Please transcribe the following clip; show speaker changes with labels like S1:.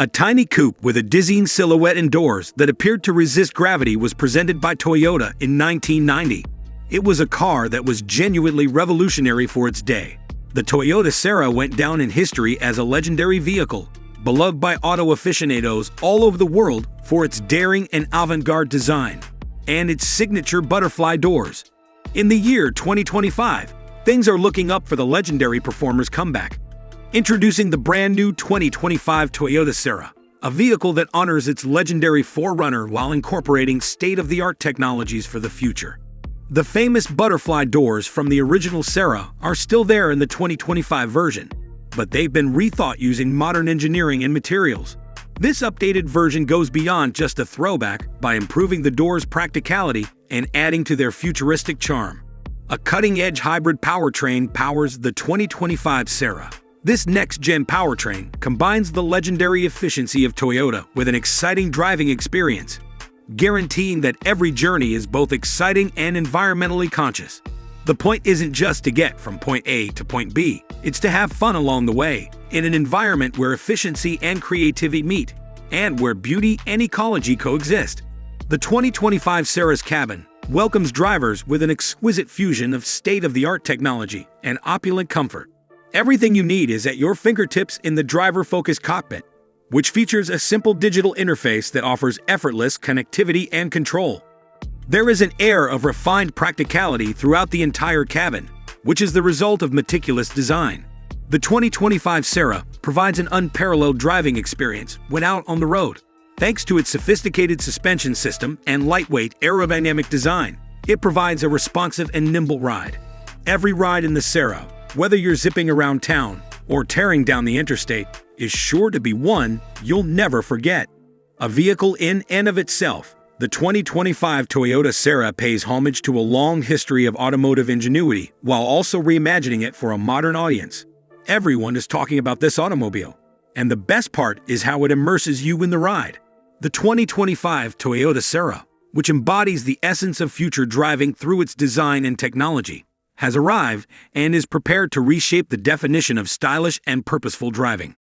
S1: A tiny coupe with a dizzying silhouette and doors that appeared to resist gravity was presented by Toyota in 1990. It was a car that was genuinely revolutionary for its day. The Toyota Sera went down in history as a legendary vehicle, beloved by auto aficionados all over the world for its daring and avant-garde design, and its signature butterfly doors. In the year 2025, things are looking up for the legendary performer's comeback. Introducing the brand new 2025 Toyota Sera, a vehicle that honors its legendary forerunner while incorporating state-of-the-art technologies for the future. The famous butterfly doors from the original Sera are still there in the 2025 version, but they've been rethought using modern engineering and materials. This updated version goes beyond just a throwback by improving the doors' practicality and adding to their futuristic charm. A cutting-edge hybrid powertrain powers the 2025 Sera. This next-gen powertrain combines the legendary efficiency of Toyota with an exciting driving experience, guaranteeing that every journey is both exciting and environmentally conscious. The point isn't just to get from point A to point B, it's to have fun along the way, in an environment where efficiency and creativity meet, and where beauty and ecology coexist. The 2025 Sera's cabin welcomes drivers with an exquisite fusion of state-of-the-art technology and opulent comfort. Everything you need is at your fingertips in the driver-focused cockpit, which features a simple digital interface that offers effortless connectivity and control. There is an air of refined practicality throughout the entire cabin, which is the result of meticulous design. The 2025 Sera provides an unparalleled driving experience when out on the road. Thanks to its sophisticated suspension system and lightweight aerodynamic design, it provides a responsive and nimble ride. Every ride in the Sera, whether you're zipping around town or tearing down the interstate, is sure to be one you'll never forget. A vehicle in and of itself, the 2025 Toyota Sera pays homage to a long history of automotive ingenuity while also reimagining it for a modern audience. Everyone is talking about this automobile, and the best part is how it immerses you in the ride. The 2025 Toyota Sera, which embodies the essence of future driving through its design and technology, has arrived and is prepared to reshape the definition of stylish and purposeful driving.